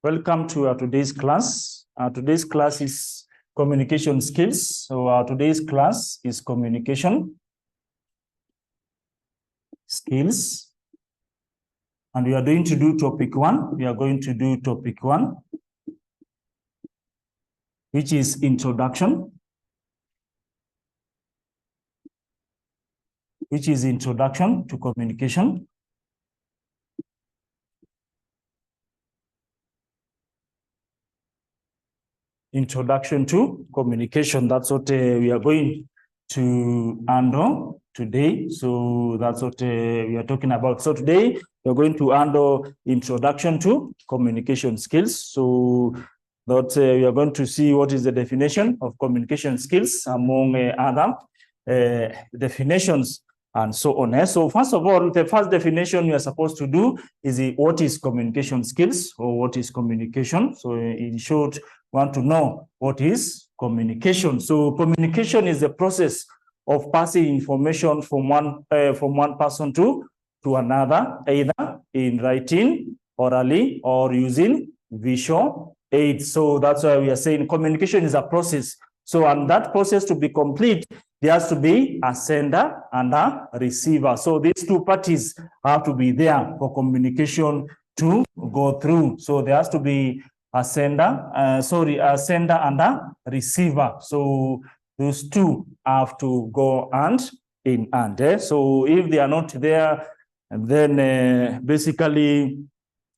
Welcome to today's class. Today's class is communication skills. So today's class is communication skills. And we are going to do topic 1. We are going to do topic 1, which is introduction. Which is introduction to communication. Introduction to communication. That's what we are going to handle today. So that's what we are talking about. So today we are going to handle introduction to communication skills. So that we are going to see what is the definition of communication skills among other definitions and so on. So first of all, the first definition we are supposed to do is what is communication skills, or what is communication. So in short, want to know what is communication. So communication is the process of passing information from one person to another, either in writing, orally, or using visual aids. So that's why we are saying communication is a process. So, and that process to be complete, there has to be a sender and a receiver. So these two parties have to be there for communication to go through. So there has to be a sender, a sender and a receiver. So those two have to go hand in hand. So if they are not there, then basically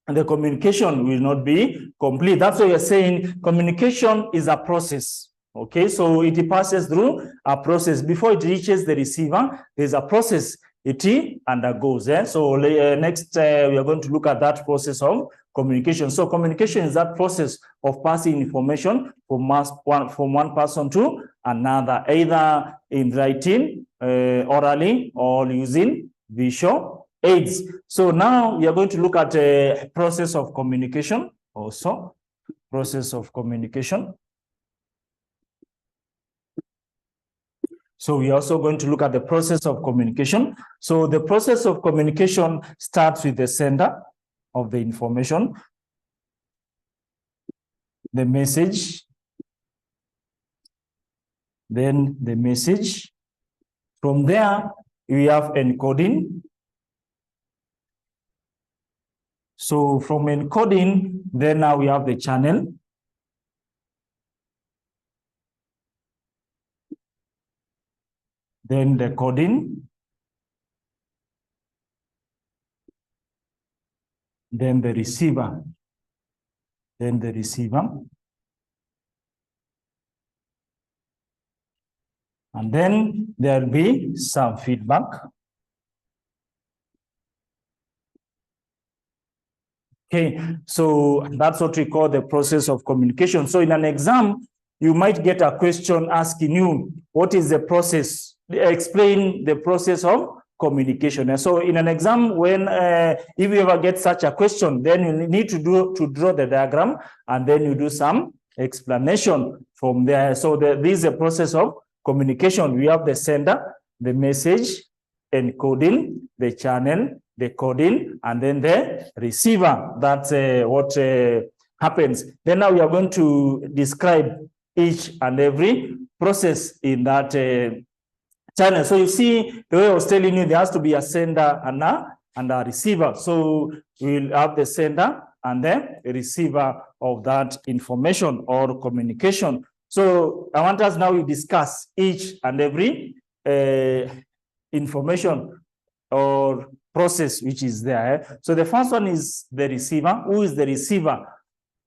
the communication will not be complete. That's why you're saying communication is a process. Okay, so it passes through a process. Before it reaches the receiver, there's a process it undergoes. So next, we are going to look at that process of communication. So communication is that process of passing information from one person to another, either in writing, orally, or using visual aids. So now we are going to look at a process of communication also. Process of communication. So we are also going to look at the process of communication. So the process of communication starts with the sender of the information, the message, then the message. From there, we have encoding. So from encoding, then now we have the channel. Then the coding, then the receiver, and then there will be some feedback. Okay, so that's what we call the process of communication. So in an exam, you might get a question asking you, what is the process? Explain the process of communication. And so in an exam, when if you ever get such a question, then you need to draw the diagram, and then you do some explanation from there. So this is a process of communication. We have the sender, the message, encoding, the channel, the coding, and then the receiver. That's what happens. Then now we are going to describe each and every process in that channel. So you see, the way I was telling you, there has to be a sender and a receiver. So we'll have the sender and then the receiver of that information or communication. So I want us now to discuss each and every information or process which is there. So the first one is the receiver. Who is the receiver?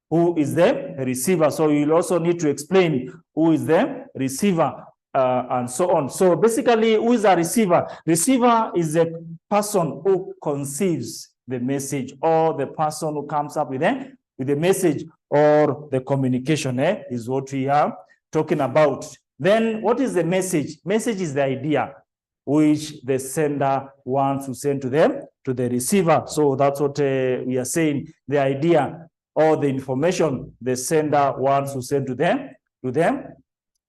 Who is the receiver? So you'll also need to explain who is the receiver. And so on. So basically, who is a receiver? Receiver is a person who conceives the message, or the person who comes up with the message or the communication is what we are talking about. Then what is the message? Message is the idea which the sender wants to send to the receiver. So that's what we are saying, the idea or the information the sender wants to send to them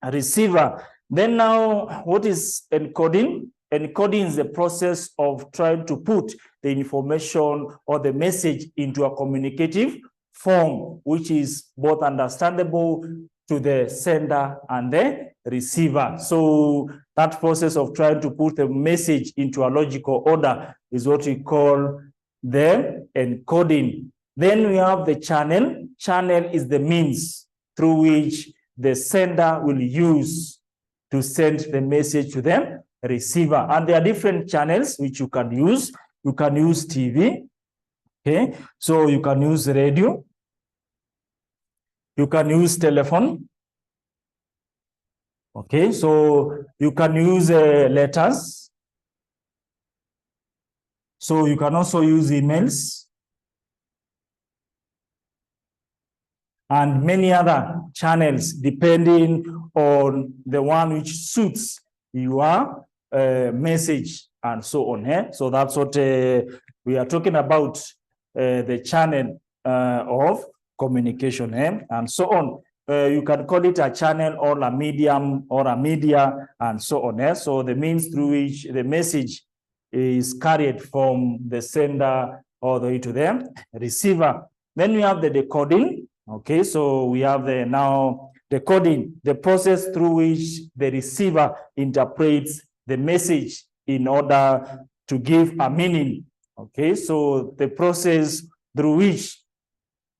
receiver. Then now, what is encoding? Encoding is the process of trying to put the information or the message into a communicative form which is both understandable to the sender and the receiver. So that process of trying to put the message into a logical order is what we call the encoding. Then we have the channel. Channel is the means through which the sender will use to send the message to the receiver. And there are different channels which you can use. You can use TV. Okay, so you can use radio. You can use telephone. Okay, so you can use letters. So you can also use emails. And many other channels depending on the one which suits your message and so on. So that's what we are talking about, the channel of communication and so on. You can call it a channel or a medium or a media and so on. So the means through which the message is carried from the sender all the way to the receiver. Then we have the decoding. Okay, so we have the now decoding, the process through which the receiver interprets the message in order to give a meaning. Okay, so the process through which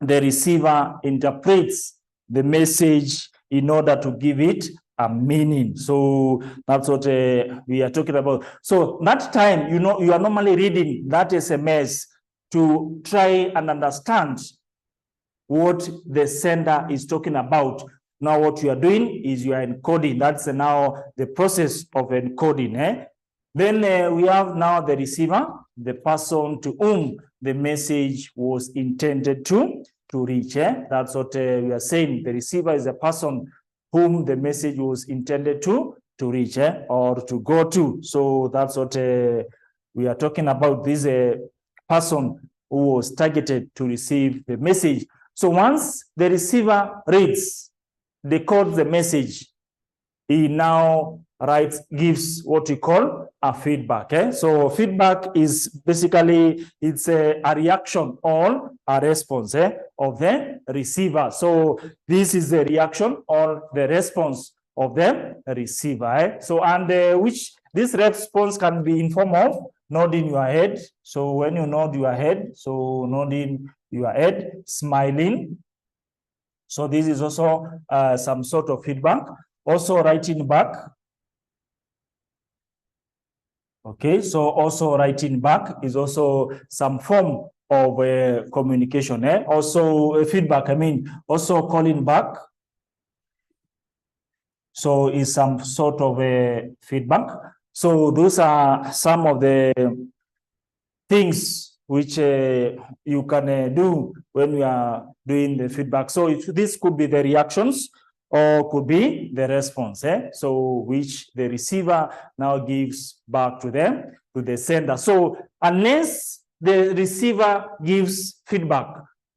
the receiver interprets the message in order to give it a meaning. So that's what we are talking about. So that time, you know, you are normally reading that SMS to try and understand what the sender is talking about. Now what you are doing is you are encoding. That's now the process of encoding. Then we have now the receiver, the person to whom the message was intended to reach. That's what we are saying. The receiver is the person whom the message was intended to reach or to go to. So that's what we are talking about, this person who was targeted to receive the message. So once the receiver reads, decodes the message, he now gives what we call a feedback. So feedback is basically, it's a reaction or a response of the receiver. So this is the reaction or the response of the receiver. So and which this response can be in form of nodding your head. So when you nod your head, so nodding your head, smiling. So this is also some sort of feedback. Also writing back. Okay, so also writing back is also some form of communication. Also feedback, I mean, also calling back. So is some sort of feedback. So those are some of the things which you can do when you are doing the feedback. So this could be the reactions or could be the response. So which the receiver now gives back to them, to the sender. So unless the receiver gives feedback,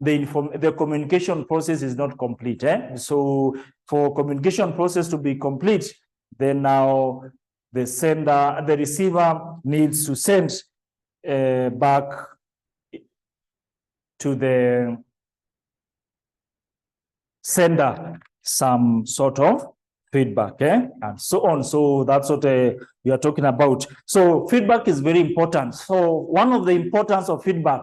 the communication process is not complete. So for communication process to be complete, then now the receiver needs to send back to the sender some sort of feedback, and so on. So that's what we are talking about. So feedback is very important. So one of the importance of feedback,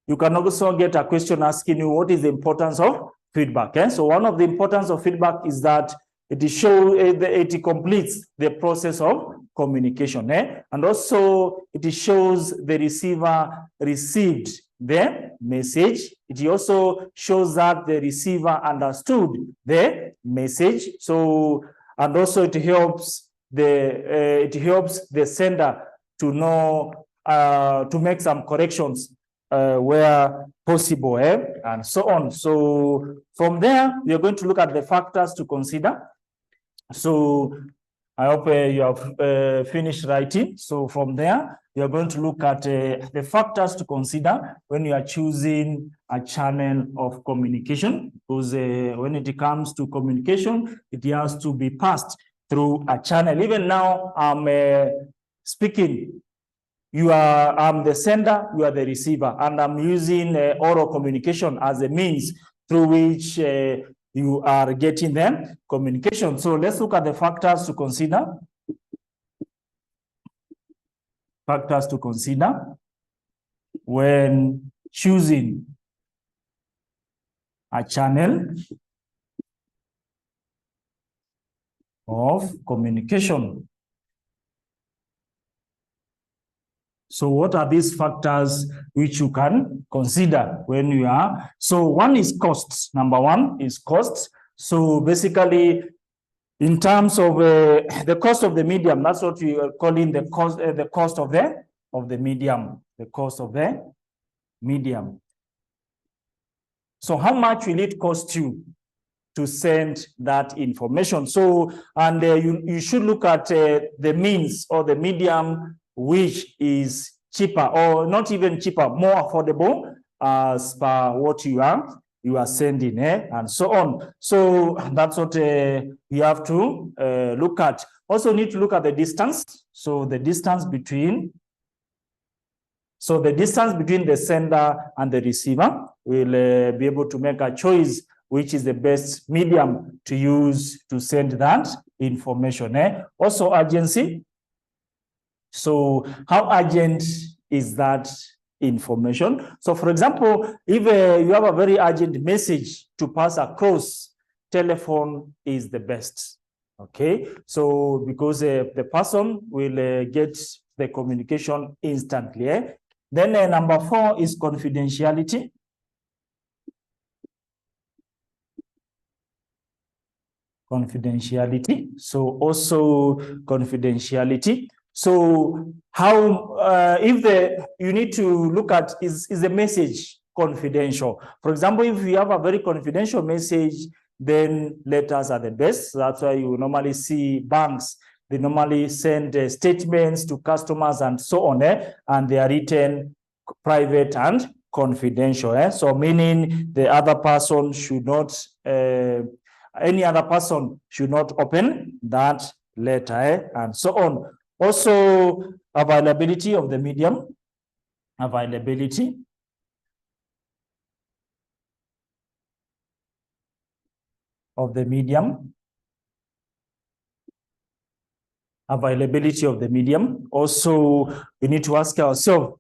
you can also get a question asking you what is the importance of feedback. So one of the importance of feedback is that it completes the process of communication, and also it shows the receiver received the message. It also shows that the receiver understood the message. So, and also it helps the sender to know to make some corrections where possible, and so on. So from there, we are going to look at the factors to consider. So I hope you have finished writing. So from there, you are going to look at the factors to consider when you are choosing a channel of communication. Because when it comes to communication, it has to be passed through a channel. Even now, I'm speaking I'm the sender, you are the receiver, and I'm using oral communication as a means through which you are getting the communication. So let's look at the factors to consider. Factors to consider when choosing a channel of communication. So what are these factors which you can consider when you are? So one is costs. Number one is costs. So basically, in terms of the cost of the medium, that's what we are calling the cost of the medium, the cost of the medium. So how much will it cost you to send that information? So, and you should look at the means or the medium which is cheaper, or not even cheaper, more affordable as per what you are sending, and so on. So that's what you have to look at. Also need to look at the distance. So the distance between the sender and the receiver will be able to make a choice which is the best medium to use to send that information. Also urgency. So how urgent is that information? So for example, if you have a very urgent message to pass across, telephone is the best. Okay, so because the person will get the communication instantly. Then number 4 is confidentiality. Confidentiality. So also confidentiality. So how if you need to look at is the message confidential? For example, if you have a very confidential message, then letters are the best. That's why you normally see banks, they normally send statements to customers and so on, and they are written private and confidential. So meaning the other person should not any other person should not open that letter, and so on. Also, availability of the medium. Availability. Of the medium. Availability of the medium. Also, we need to ask ourselves,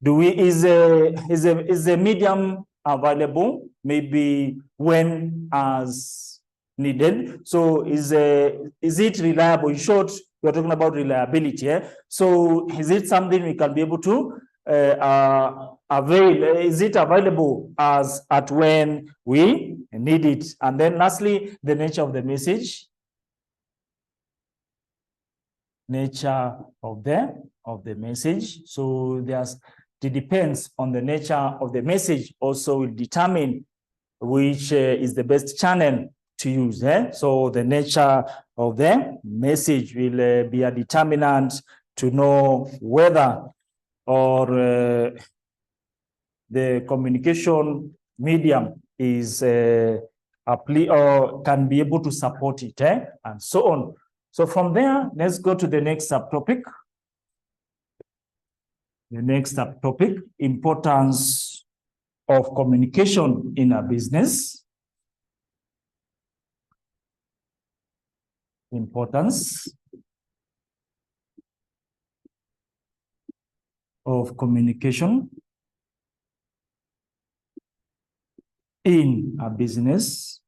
is the medium available maybe when as needed? So is it reliable? In short, we're talking about reliability. So is it something we can be able to avail? Is it available as at when we need it? And then lastly, the nature of the message. Nature of the message. So it depends on the nature of the message, also will determine which is the best channel to use. So the nature of the message will be a determinant to know whether or the communication medium is or can be able to support it, and so on. So from there, let's go to the next subtopic. The next subtopic, importance of communication in a business. Importance of communication in a business.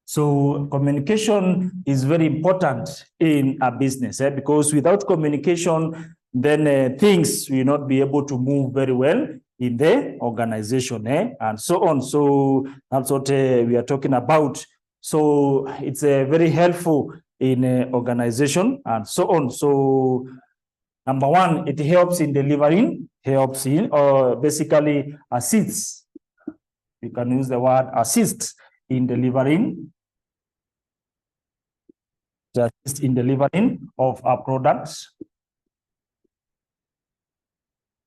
So communication is very important in a business, because without communication, then things will not be able to move very well in the organization, and so on. So that's what we are talking about. So it's very helpful in organization and so on. So number 1, it helps in delivering, or basically assists. You can use the word assist in delivering. To assist in delivering of a product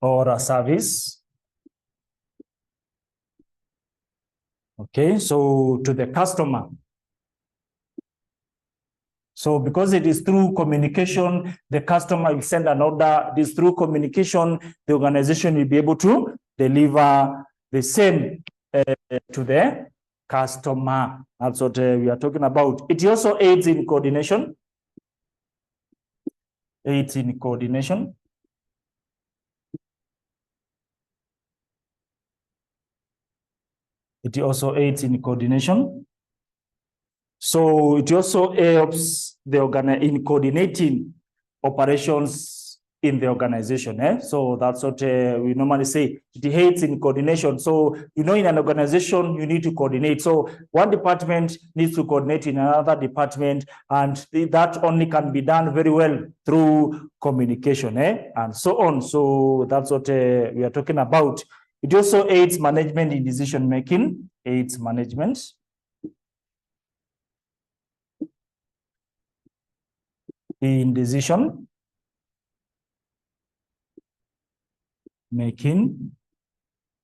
or a service. Okay, so to the customer. So because it is through communication, the customer will send an order. It is through communication, the organization will be able to deliver the same to the customer. That's what we are talking about. It also aids in coordination. Aids in coordination. It also aids in coordination. So it also helps the in coordinating operations in the organization. So that's what we normally say. It aids in coordination. So, in an organization, you need to coordinate. So one department needs to coordinate in another department, and that only can be done very well through communication, and so on. So that's what we are talking about. It also aids management in decision making, aids management. In decision making.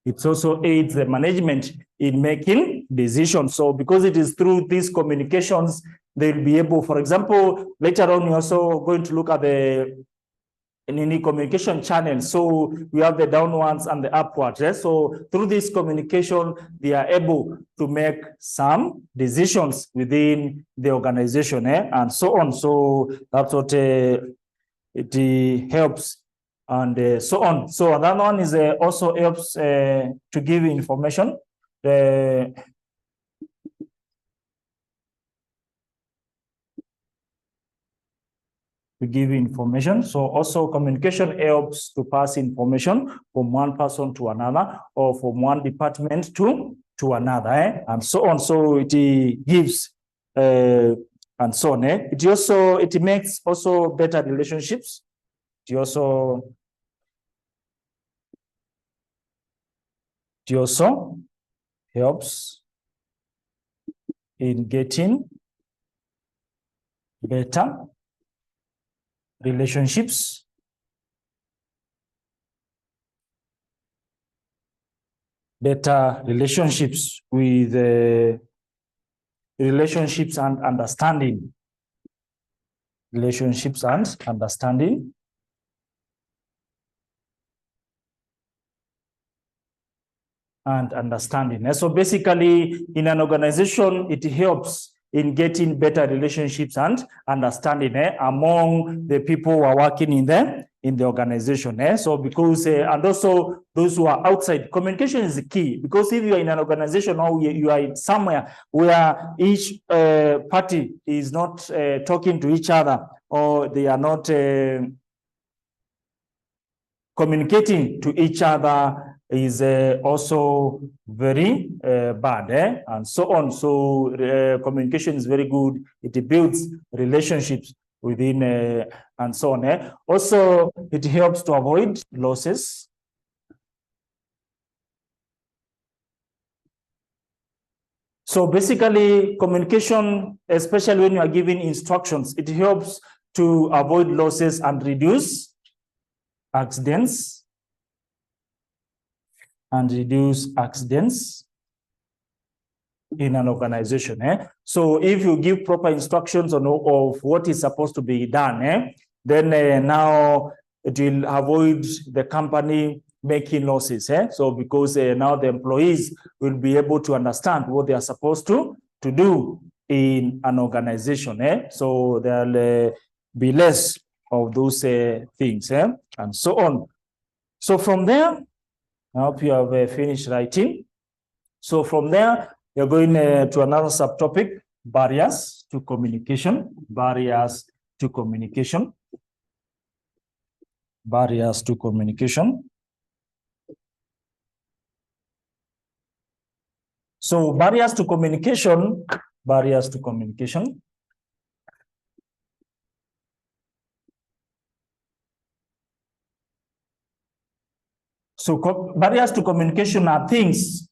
It also aids the management in making decisions. So because it is through these communications, they'll be able, for example, later on, we're also going to look at the any communication channels. So we have the downwards and the upwards. So through this communication, they are able to make some decisions within the organization, and so on. So that's what it helps, and so on. So that one is also helps to give information. To give information. So also communication helps to pass information from one person to another, or from one department to another, and so on. So it gives and so on. It makes also better relationships. It also helps in getting better relationships with relationships and understanding. Relationships and understanding. And understanding. So basically, in an organization, it helps in getting better relationships and understanding among the people who are working in the organization. So because, and also those who are outside, communication is the key. Because if you are in an organization or you are somewhere where each party is not talking to each other, or they are not communicating to each other, is also very bad, and so on. So communication is very good. It builds relationships within and so on. Also, it helps to avoid losses. So basically, communication, especially when you are giving instructions, it helps to avoid losses and reduce accidents. And reduce accidents in an organization. So if you give proper instructions of what is supposed to be done, then now it will avoid the company making losses. So because now the employees will be able to understand what they are supposed to do in an organization. So there'll be less of those things, and so on. So from there, I hope you have finished writing. So from there, you're going to another subtopic, barriers to communication. Barriers to communication. Barriers to communication. So barriers to communication. Barriers to communication. So barriers to communication are things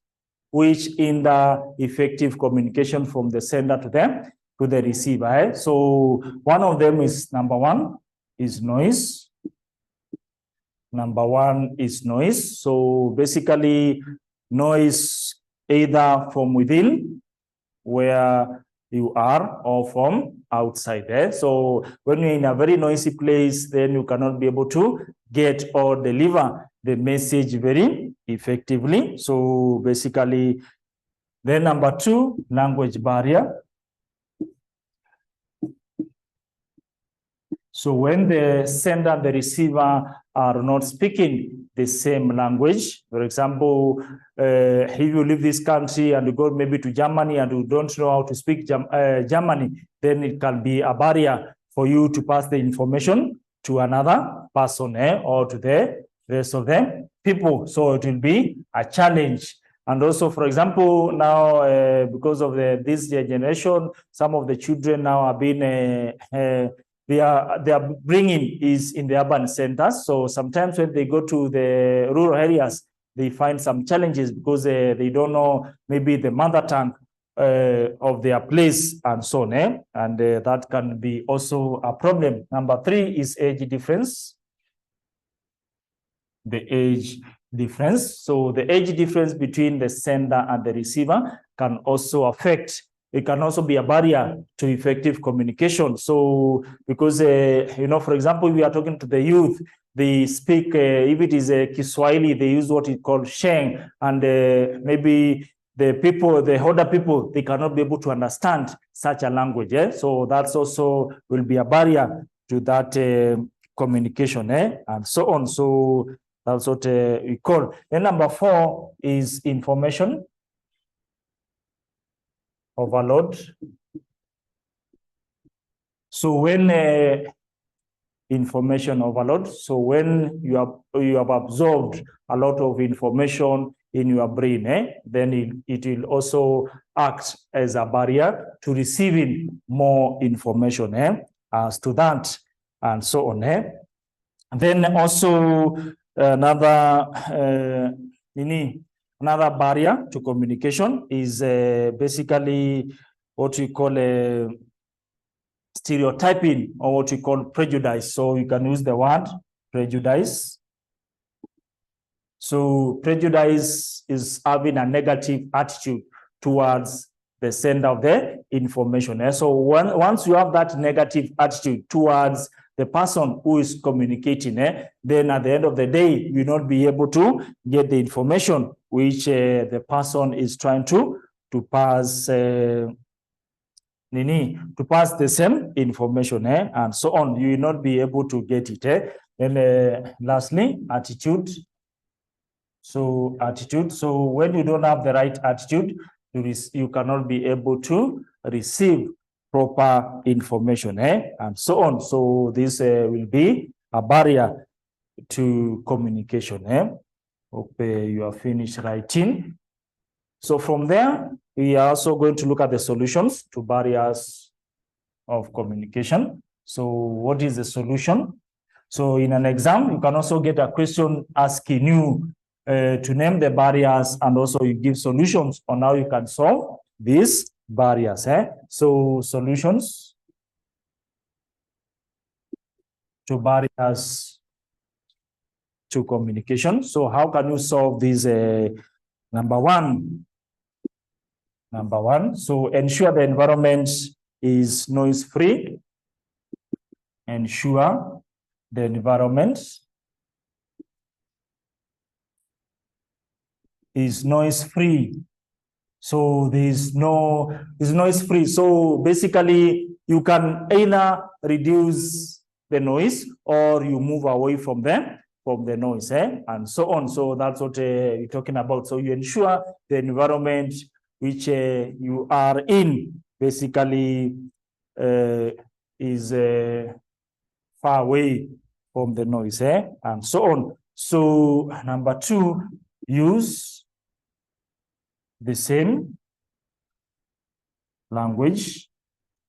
which hinder effective communication from the sender to the receiver. So one of them is, number one, is noise. Number one is noise. So basically, noise either from within, where you are or from outside. So when you're in a very noisy place, then you cannot be able to get or deliver the message very effectively. So basically, then number 2, language barrier. So when the sender and the receiver are not speaking the same language, for example, if you leave this country and you go maybe to Germany and you don't know how to speak Germany, then it can be a barrier for you to pass the information to another person or to the rest of the people. So it will be a challenge. And also, for example, now because of this generation, some of the children now are being they are bringing is in the urban centers. So sometimes when they go to the rural areas, they find some challenges because they don't know maybe the mother tongue of their place and so on. And that can be also a problem. Number 3 is age difference. The age difference. So the age difference between the sender and the receiver can also affect. It can also be a barrier to effective communication. So because, for example, we are talking to the youth, they speak, if it is Kiswahili, they use what is called Sheng, and maybe the older people, they cannot be able to understand such a language. So that's also will be a barrier to that communication, and so on. So that's what we call. Then number 4 is information overload. So when information overload, so when you have absorbed a lot of information in your brain, then it will also act as a barrier to receiving more information as to that, and so on. Then also another barrier to communication is basically what we call stereotyping, or what we call prejudice. So you can use the word prejudice. So prejudice is having a negative attitude towards the sender of the information. So once you have that negative attitude towards the person who is communicating, then at the end of the day, you will not be able to get the information which the person is trying to pass to pass the same information, and so on. You will not be able to get it. Then lastly, attitude. So attitude. So when you don't have the right attitude, you cannot be able to receive proper information, and so on. So this will be a barrier to communication. Hope you are finished writing. So from there, we are also going to look at the solutions to barriers of communication. So what is the solution? So in an exam, you can also get a question asking you to name the barriers, and also you give solutions on how you can solve these barriers. So solutions to barriers to communication. So how can you solve these? Number one, so ensure the environment is noise free. Ensure the environment is noise free. So there's noise free. So basically you can either reduce the noise or you move away from the noise, and so on. So that's what you're talking about. So you ensure the environment which you are in basically is far away from the noise, and so on. So number 2, use the same language.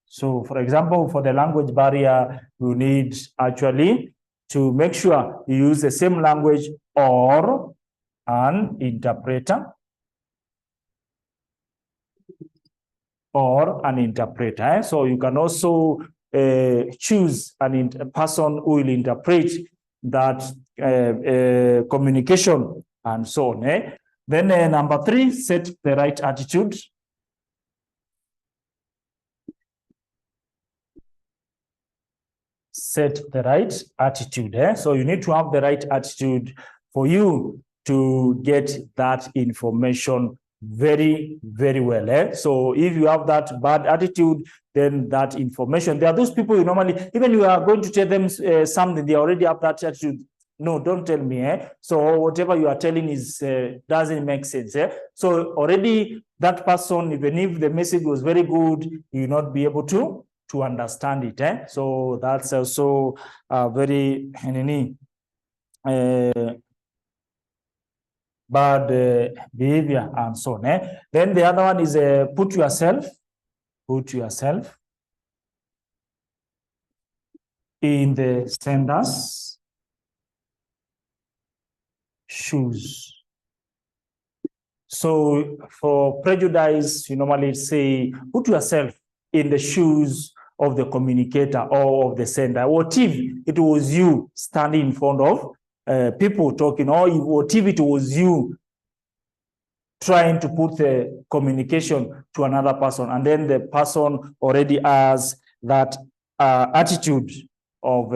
So for example, for the language barrier, you need actually to make sure you use the same language or an interpreter. So you can also choose a person who will interpret that communication and so on. Then number 3, set the right attitude. set the right attitude. So you need to have the right attitude for you to get that information very, very well. So if you have that bad attitude, then that information, there are those people you normally, even you are going to tell them something, they already have that attitude. No, don't tell me. So whatever you are telling is doesn't make sense. So already that person, even if the message was very good, you will not be able to understand it. So that's also very bad behavior and so on. Then the other one is put yourself in the sender's shoes. So for prejudice, you normally say, put yourself in the shoes of the communicator or of the sender. What if it was you standing in front of people talking, or what if it was you trying to put the communication to another person, and then the person already has that attitude of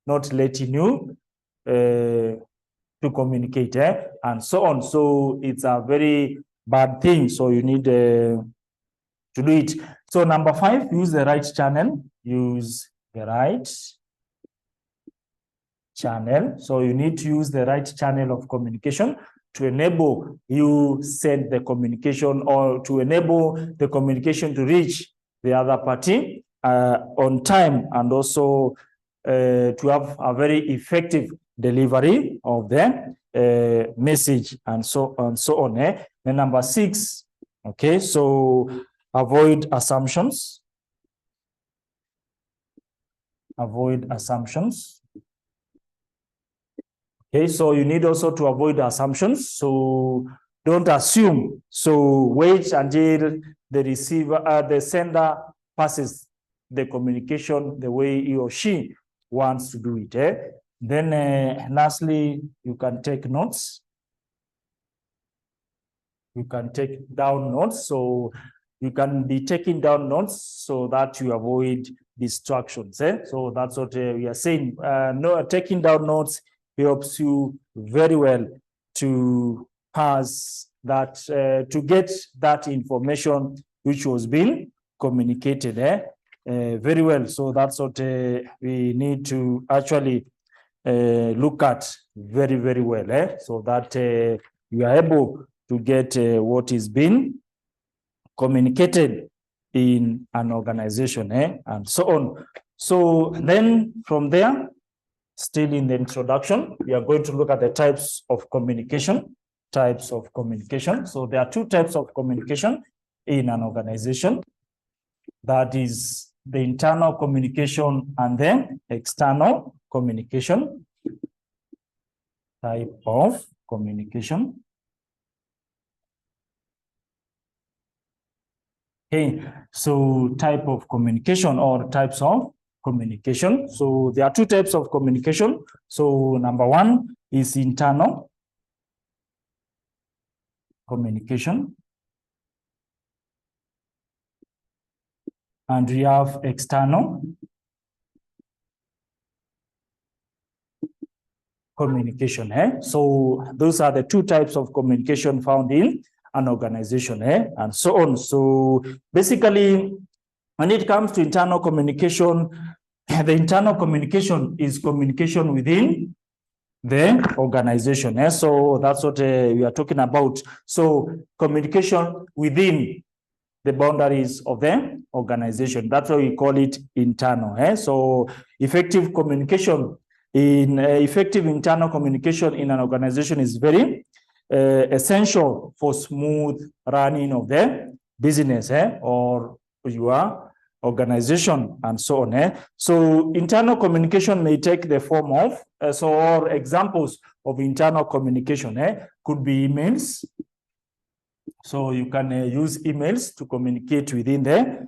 not letting you to communicate, and so on. So it's a very bad thing. So you need to do it. So number 5, use the right channel. Use the right channel. So you need to use the right channel of communication to enable you send the communication, or to enable the communication to reach the other party on time, and also to have a very effective delivery of the message, and so on. Then number 6, okay, so avoid assumptions. Avoid assumptions. Okay, so you need also to avoid assumptions. So don't assume. So wait until the receiver, the sender passes the communication the way he or she wants to do it. Then lastly, you can take notes. You can take down notes. So you can be taking down notes so that you avoid distractions. So that's what we are saying. No, taking down notes helps you very well to pass that, to get that information which was being communicated very well. So that's what we need to actually look at very, very well, so that you are able to get what is being communicated in an organization, and so on. So then from there, still in the introduction, we are going to look at the types of communication. Types of communication. So there are 2 types of communication in an organization. That is the internal communication and then external communication. Type of communication. Okay, so type of communication or types of communication. So there are 2 types of communication. So number 1 is internal communication, and we have external communication. So those are the 2 types of communication found in an organization, and so on. So basically, when it comes to internal communication, the internal communication is communication within the organization. So that's what we are talking about. So communication within the boundaries of the organization. That's why we call it internal. So effective communication in effective internal communication in an organization is very essential for smooth running of the business or your organization, and so on. So internal communication may take the form of, or examples of internal communication could be emails. So you can use emails to communicate within the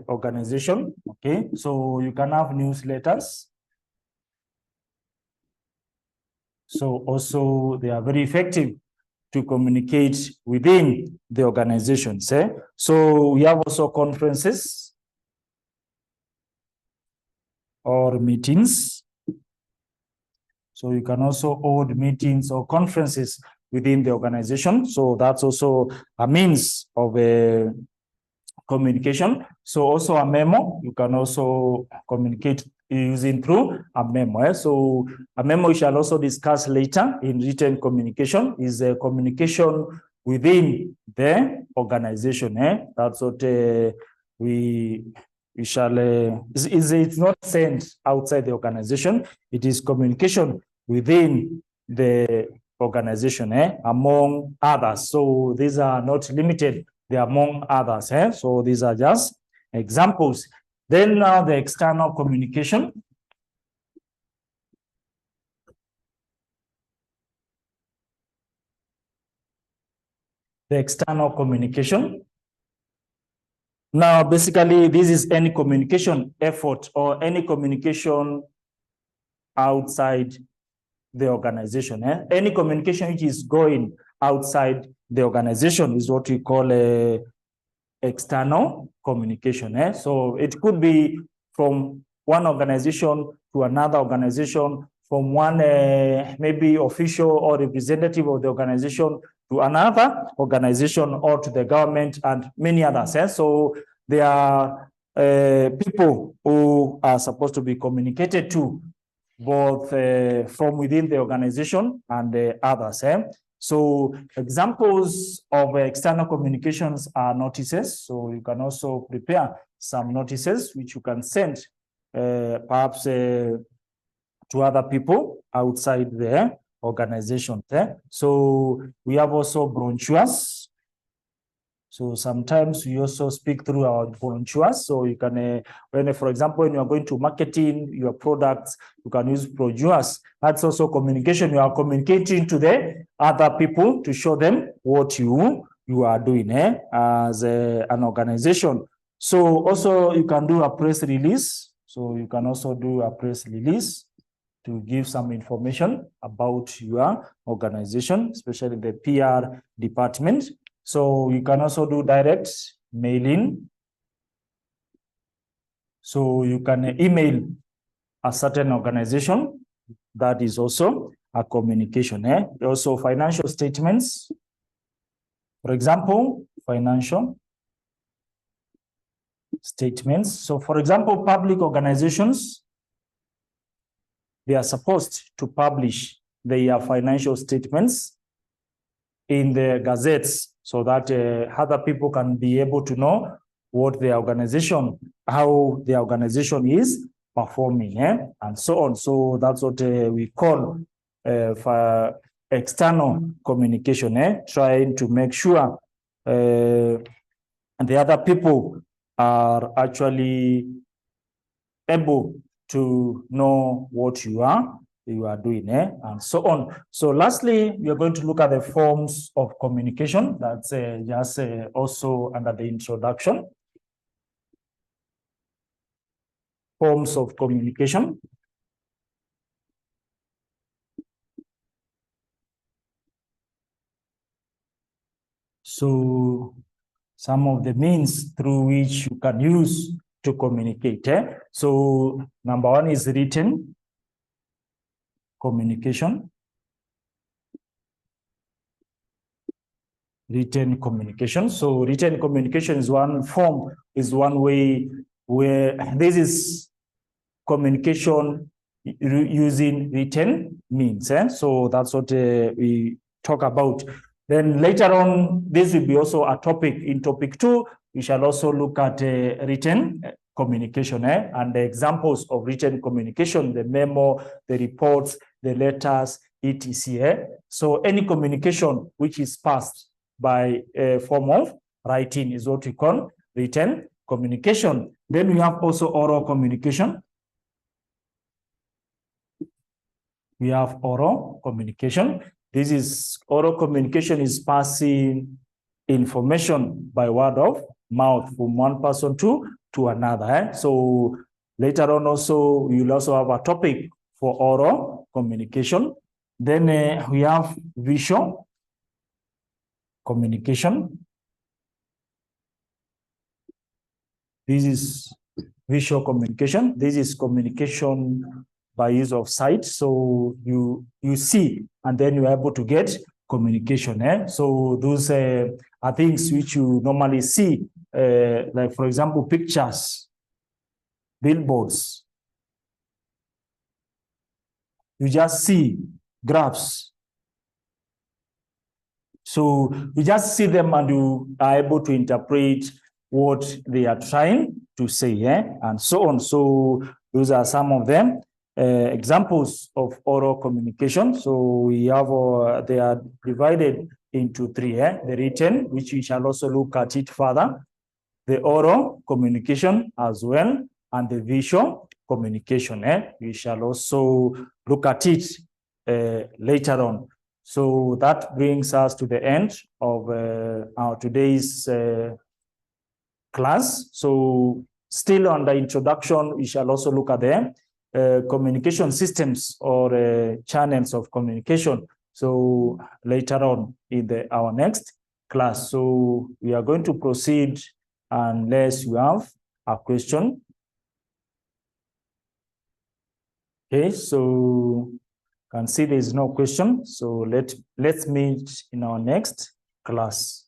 organization. Okay, so you can have newsletters. So also they are very effective to communicate within the organizations. So we have also conferences. or meetings. So you can also hold meetings or conferences within the organization. So that's also a means of communication. So also a memo, you can also communicate using through a memo. So a memo we shall also discuss later in written communication is a communication within the organization. That's what we shall, it's not sent outside the organization. It is communication within the organization among others. So these are not limited, they are among others. So these are just examples. Then now the external communication. The external communication. Now, basically, this is any communication effort or any communication outside the organization. Any communication which is going outside the organization is what we call external communication. So it could be from one organization to another organization, from one maybe official or representative of the organization to another organization or to the government and many others. So there are people who are supposed to be communicated to, both from within the organization and others. So examples of external communications are notices. So you can also prepare some notices which you can send perhaps to other people outside the organization. So we have also brochures. So sometimes we also speak through our brochures. So you can, when, for example, when you are going to marketing your products, you can use brochures. That's also communication. You are communicating to the other people to show them what you are doing as an organization. So also you can do a press release. So you can also do a press release to give some information about your organization, especially the PR department. So you can also do direct mailing. So you can email a certain organization. That is also a communication. Also financial statements. For example, financial statements. So for example, public organizations, they are supposed to publish their financial statements in the gazettes so that other people can be able to know what the organization, how the organization is performing, and so on. So that's what we call for external communication, trying to make sure the other people are actually able to know what you are doing, and so on. So lastly, we are going to look at the forms of communication. That's just also under the introduction. Forms of communication. So some of the means through which you can use to communicate. So number one is written communication. Written communication. So written communication is one form, is one way where this is communication using written means. So that's what we talk about. Then later on, this will be also a topic. In topic 2, we shall also look at written communication and the examples of written communication, the memo, the reports, the letters, etc. So any communication which is passed by a form of writing is what we call written communication. Then we have also oral communication. We have oral communication. This is oral communication is passing information by word of mouth from one person to another. So later on also, we will also have a topic for oral communication. Then we have visual communication. This is visual communication. This is communication by use of sight. So you see, and then you're able to get communication. So those are things which you normally see, like, for example, pictures, billboards. You just see graphs. So you just see them and you are able to interpret what they are trying to say, and so on. So those are some of them. Examples of oral communication. So we have, they are divided into three, the written, which we shall also look at it further, the oral communication as well, and the visual communication. We shall also look at it later on. So that brings us to the end of our today's class. So still on the introduction, we shall also look at the communication systems or channels of communication. So later on in our next class. So we are going to proceed unless you have a question. Okay, so can see there is no question. So let's meet in our next class.